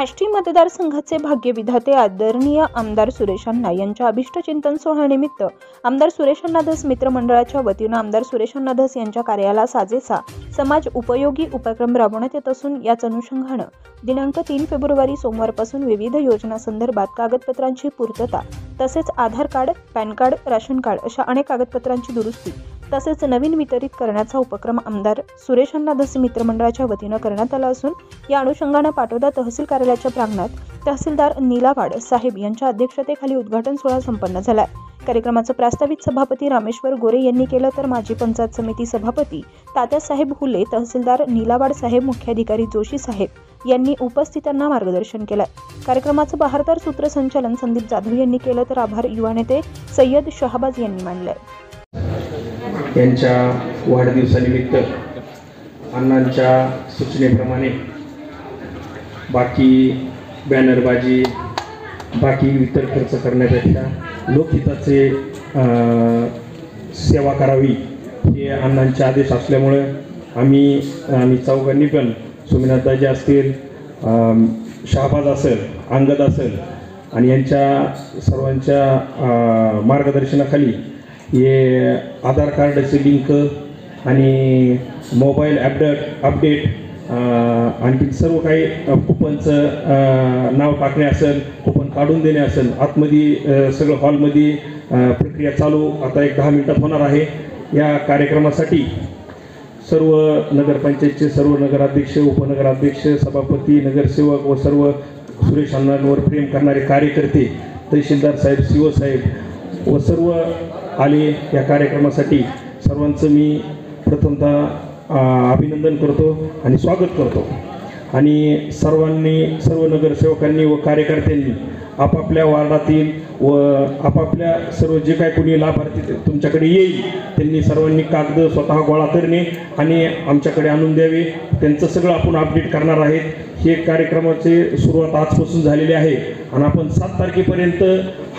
आष्टी मतदारसंघाचे भाग्यविधाते आदरणीय आमदार सुरेश अण्णा यांच्या अभिष्टचिंतन सोहळ्यानिमित्त आमदार सुरेश अण्णा धस मित्र मंडळाच्या वतीने आमदार सुरेश अण्णा धस यांच्या कार्याला साजेसा समाज उपयोगी उपक्रम राबवण्यात येत असून याच अनुषंगाने दिनांक 3 फेब्रुवारी सोमवारपासून विविध योजनांसंदर्भात कागदपत्रांची पूर्तता तसेच Aadhaar card, PAN card, ration card अशा अनेक कागदपत्रांची दुरुस्ती तसेच नवीन वितरित करण्याचा उपक्रम आमदार सुरेश अण्णा धस मित्रमंडळाच्या वतीने करण्यात आला असून या अनुषंगाने पाटोदा तहसील कार्यालयाच्या प्रांगणात तहसीलदार नीलावाड साहेब यांच्या अध्यक्षतेखाली उद्घाटन सोहळा संपन्न झाला। कार्यक्रमाचं प्रास्ताविक सभापती रामेश्वर गोरे यांनी केलं तर माजी पंचायत समिती सभापती तात्यासाहेब हुले, तहसीलदार नीलावाड साहेब, मुख्याधिकारी जोशी साहेब यांनी उपस्थितांना मार्गदर्शन केलं। कार्यक्रमाचं बहारदार सूत्रसंचालन संदीप जाधव यांनी केलं तर आभार युवा नेते सय्यद शहाबाज यांनी मानले। यांच्या वाढदिवसानिमित्त अण्णांच्या सूचनेप्रमाणे बाकी बॅनरबाजी बाकी इतर खर्च करण्यापेक्षा लोकहिताचे सेवा करावी हे अण्णांचे आदेश असल्यामुळे आम्ही चौघांनी पण सोमनाथदाजी असतील, शहाबाज असेल, अंगद असेल आणि यांच्या सर्वांच्या मार्गदर्शनाखाली हे आधार कार्डाचे लिंक आणि मोबाईल अपडेट आणखी सर्व काही कुपनचं नाव टाकणे असेल, कुपन काढून देणे असेल, आतमध्ये सगळं हॉलमध्ये प्रक्रिया चालू आता एक 10 मिनिटात होणार आहे। या कार्यक्रमासाठी सर्व नगरपंचायतचे सर्व नगराध्यक्ष, उपनगराध्यक्ष, सभापती, नगरसेवक व सर्व सुरेश अण्णांवर प्रेम करणारे कार्यकर्ते, तहसीलदार साहेब, सीओ साहेब व सर्व आले या कार्यक्रमासाठी सर्वांचं मी प्रथमतः अभिनंदन करतो आणि स्वागत करतो। आणि सर्व नगरसेवकांनी व कार्यकर्त्यांनी आपापल्या वार्डातील व आपापल्या सर्व जे काय कोणी लाभार्थी तुमच्याकडे येईल त्यांनी सर्वांनी कागद स्वतः गोळा करणे आणि आमच्याकडे आणून द्यावे। त्यांचं सगळं आपण अपडेट करणार आहेत। हे कार्यक्रमाची सुरुवात आजपासून झालेली आहे आणि आपण 7 तारखेपर्यंत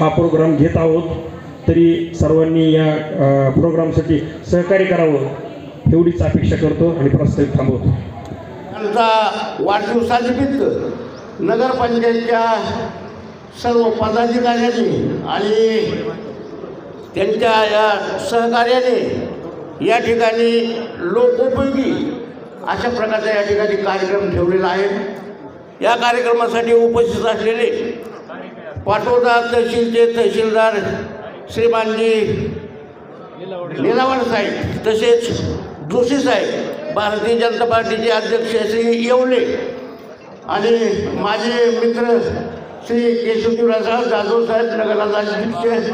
हा प्रोग्राम घेत आहोत। तरी सर्वांनी या प्रोग्रामसाठी सहकार्य करावं एवढीच अपेक्षा करतो आणि प्रस्तावित थांबवतो। आमचा वाढदिवसानिमित्त नगरपंचायतच्या सर्व पदाधिकाऱ्यांनी आणि त्यांच्या या सहकार्याने या ठिकाणी लोकोपयोगी अशा प्रकारचा या ठिकाणी कार्यक्रम ठेवलेला आहे। या कार्यक्रमासाठी उपस्थित असलेले पाटोदा तहसीलचे तहसीलदार श्रीमानजी नीलावाड साहेब, तसेच जोशी साहेब, भारतीय जनता पार्टीचे अध्यक्ष श्री येवले आणि माझे मित्र श्री केशवराव जाधव साहेब, नगराध्यक्ष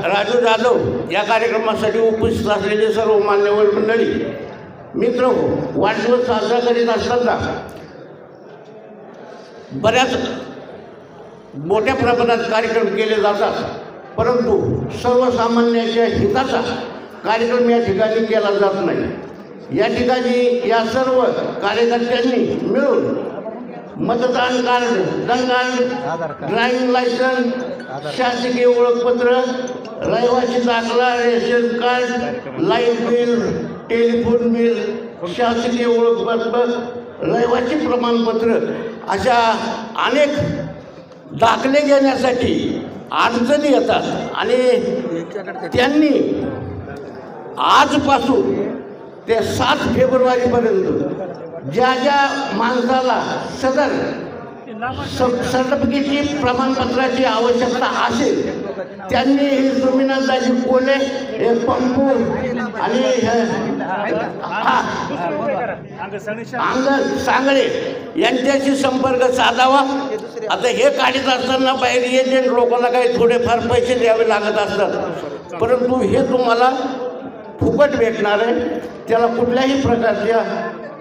राजू जाधव, या कार्यक्रमासाठी उपस्थित असलेले सर्व मान्यवर मंडळी, मित्र हो, वाढदिवस साजरा करीत असताना बऱ्याच मोठ्या प्रमाणात कार्यक्रम केले जातात, परंतु सर्वसामान्यांच्या हिताचा कार्यक्रम या ठिकाणी केला जात नाही। या ठिकाणी या सर्व कार्यकर्त्यांनी मिळून मतदान card, PAN card, driving licence, शासकीय ओळखपत्र, रहिवासी दाखला, ration card, light bill, telephone bill, शासकीय ओळखपत्र, रहिवासी प्रमाणपत्र अशा अनेक दाखले घेण्यासाठी अडचणी येतात आणि त्यांनी आजपासून ते 7 फेब्रुवारीपर्यंत ज्या माणसाला सदर सर्टिफिकेटची प्रमाणपत्राची आवश्यकता असेल त्यांनी हे सोमनाथदाजी कोले, हे पंपू आणि अंगद सांगळे यांच्याशी संपर्क साधावा। आता हे काढत असताना बाहेर एजंट लोकांना काही थोडेफार पैसे द्यावे लागत असतात, परंतु हे तुम्हाला फुकट भेटणार आहे, त्याला कुठल्याही प्रकारच्या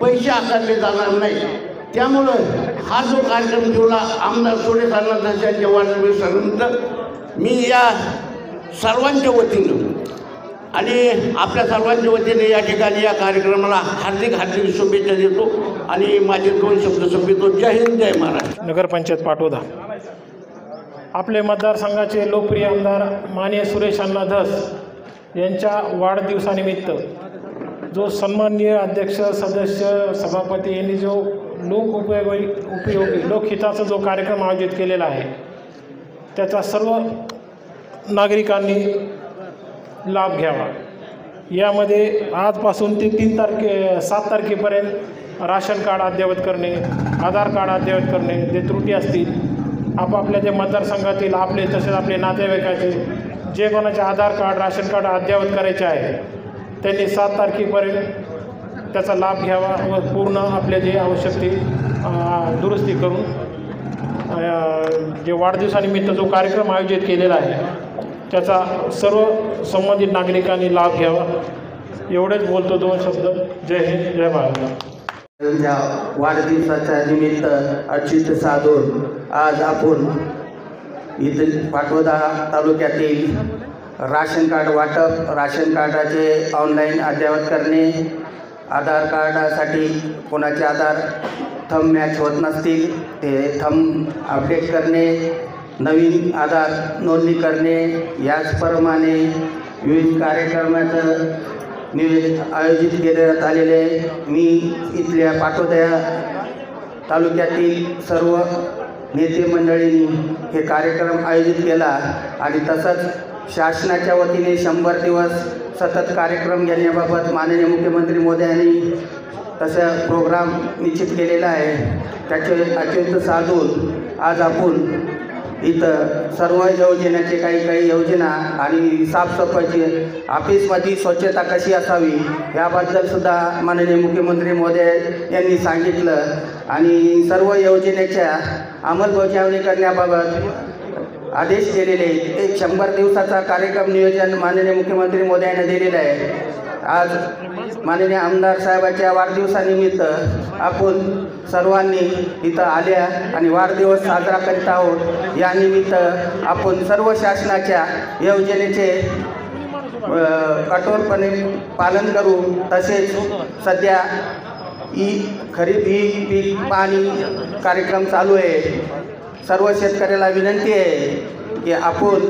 पैसे आकारले जाणार नाही। त्यामुळं हा जो कार्यक्रम ठेवला आमदार सुरेश अण्णा धस यांच्या वाढदिवसानंतर मी या सर्वांच्या वतीनं आणि आपल्या सर्वांच्या वतीने या ठिकाणी या कार्यक्रमाला हार्दिक शुभेच्छा देतो आणि माझे 2 शब्द संपवितो। जय हिंद, जय महाराष्ट्र। नगरपंचायत पाटोदा आपले मतदारसंघाचे लोकप्रिय आमदार माननीय सुरेश अण्णा धस यांच्या वाढदिवसानिमित्त जो सन्माननीय अध्यक्ष, सदस्य, सभापती यांनी जो उपयोगी लोकहिताचा जो कार्यक्रम आयोजित केलेला आहे त्याचा सर्व नागरिकांनी लाभ घ्यावा। यामध्ये आजपासून ते 7 तारखेपर्यंत राशन कार्ड अद्ययावत करणे, आधार कार्ड अद्ययावत करणे, जे त्रुटी असतील आपापल्या जे मतदारसंघातील आपले तसेच आपले नातेवाईकाचे जे कोणाचे आधार कार्ड राशन कार्ड अद्ययावत करायचे आहे त्यांनी 7 तारखेपर्यंत त्याचा लाभ घ्यावा व पूर्ण आपले जे आवश्यक ती दुरुस्ती करून जे वाढदिवसानिमित्त जो कार्यक्रम आयोजित केलेला आहे त्याचा सर्व संबंधित नागरिकांनी लाभ घ्यावा। एवढेच बोलतो 2 शब्द। जय हिंद, जय महाराष्ट्र। वाढदिवसाच्या निमित्त औचित्य साधून आज आपण इथं पाटोदा तालुक्यातील राशन कार्ड वाटप, राशन कार्डाचे ऑनलाईन अद्ययावत करणे, आधार कार्डासाठी कोणाचे आधार थंब मॅच होत नसतील ते थंब अपडेट करणे, नवीन आधार नोंदणी करणे, याचप्रमाणे विविध कार्यक्रमाचं नियोजन आयोजित करण्यात आलेले मी इथल्या पाटोदा तालुक्यातील सर्व नेते मंडळींनी हे कार्यक्रम आयोजित केला आणि तसंच शासनाच्या वतीने 100 दिवस सतत कार्यक्रम घेण्याबाबत माननीय मुख्यमंत्री मोदयांनी तसं प्रोग्राम निश्चित केलेला आहे। त्याचे औचित्य साधून आज आपण इथं सर्व योजनेचे काही योजना आणि साफसफाईची ऑफिसमध्ये स्वच्छता कशी असावी याबद्दलसुद्धा माननीय मुख्यमंत्री महोदय यांनी सांगितलं आणि सर्व योजनेच्या अंमलबजावणी करण्याबाबत आदेश दिलेले। एक 100 दिवसाचा कार्यक्रम नियोजन माननीय मुख्यमंत्री महोदयांनी दिलेलं आहे। आज माननीय आमदार साहेबांच्या वाढदिवसानिमित्त आपण सर्वांनी इथं आल्या आणि वाढदिवस साजरा करीत आहोत। यानिमित्त आपण सर्व शासनाच्या योजनेचे कठोरपणे पालन करू। तसेच सध्या खरीप पीक पाणी कार्यक्रम चालू आहे। सर्व शेतकऱ्याला विनंती आहे की आपण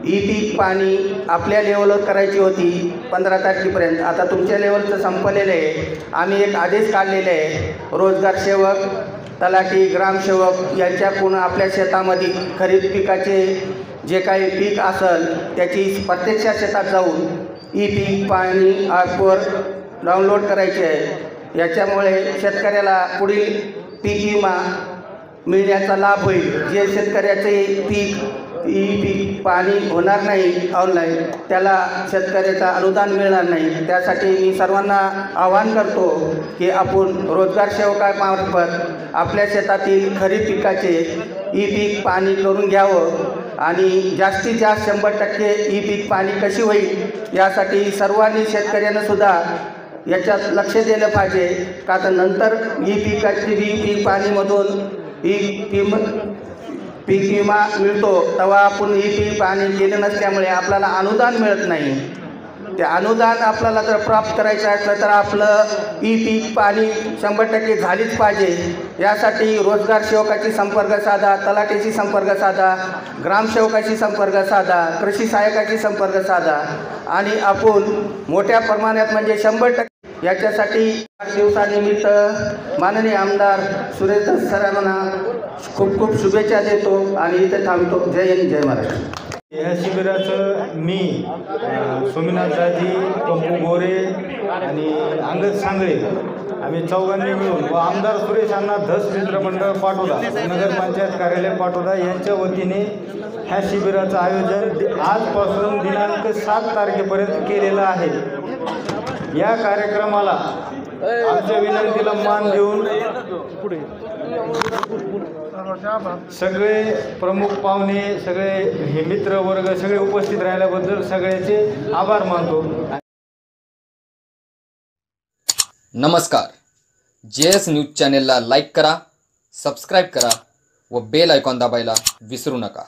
पीक पाणी आपल्या लेवलवर करायची होती 15 तारखेपर्यंत, आता तुमच्या लेवलचं संपलेलं आहे। आम्ही एक आदेश काढलेले आहे, रोजगार सेवक, तलाठी, ग्रामसेवक यांच्याकडून आपल्या शेतामध्ये खरीप पिकाचे जे काही पीक असेल त्याची प्रत्यक्ष शेतात जाऊन पीक पाणी ॲपवर डाउनलोड करायचे आहे। याच्यामुळे शेतकऱ्याला पुढील पीक विमा मिळण्याचा लाभ होईल। जे शेतकऱ्याचे पीक पाणी होणार नाही ऑनलाईन त्याला शेतकऱ्याचा अनुदान मिळणार नाही। त्यासाठी मी सर्वांना आवाहन करतो की आपण रोजगार सेवकामार्फत आपल्या शेतातील खरीप पिकाचे पीक पाणी करून घ्यावं आणि जास्तीत जास्त 100% पीक पाणी कशी होईल यासाठी सर्वांनी शेतकऱ्यांना सुद्धा याच्यात लक्ष दिलं पाहिजे। का तर नंतर पिकाची पीक पाणीमधून पीक विमा मिळतो तेव्हा आपण पीक पाणी केलं नसल्यामुळे आपल्याला अनुदान मिळत नाही। ते अनुदान आपल्याला जर प्राप्त करायचं असलं तर आपलं पीक पाणी 100% झालीच पाहिजे। यासाठी रोजगार सेवकाशी संपर्क साधा, तलाठीशी संपर्क साधा, ग्रामसेवकाशी संपर्क साधा, कृषी सहाय्यकाशी संपर्क साधा आणि आपण मोठ्या प्रमाणात म्हणजे 100% याच्यासाठी दिवसानिमित्त माननीय आमदार सुरेश सरांना खूप खूप शुभेच्छा देतो आणि इथे थांबतो। जय हिंद, जय महाराष्ट्र। या शिबिराचं मी सोमनाथजी पंपू गोरे आणि अंगद सांगळे आम्ही चौघांनी मिळून व आमदार सुरेश अण्णा धस मित्रमंडळ पाटोदा नगरपंचायत कार्यालय पाटोदा यांच्या वतीने ह्या शिबिराचं आयोजन आजपासून दिनांक 7 तारखेपर्यंत केलेलं आहे। या कार्यक्रमाला आमच्या विनंतीला मान देऊन सगळे प्रमुख पाहुणे, सगळे हे मित्र वर्ग सगळे उपस्थित राहिल्याबद्दल सगळ्याचे आभार मानतो। नमस्कार, JS न्यूज चॅनेलला लाईक करा, सबस्क्राईब करा व बेल आयकॉन दाबायला विसरू नका।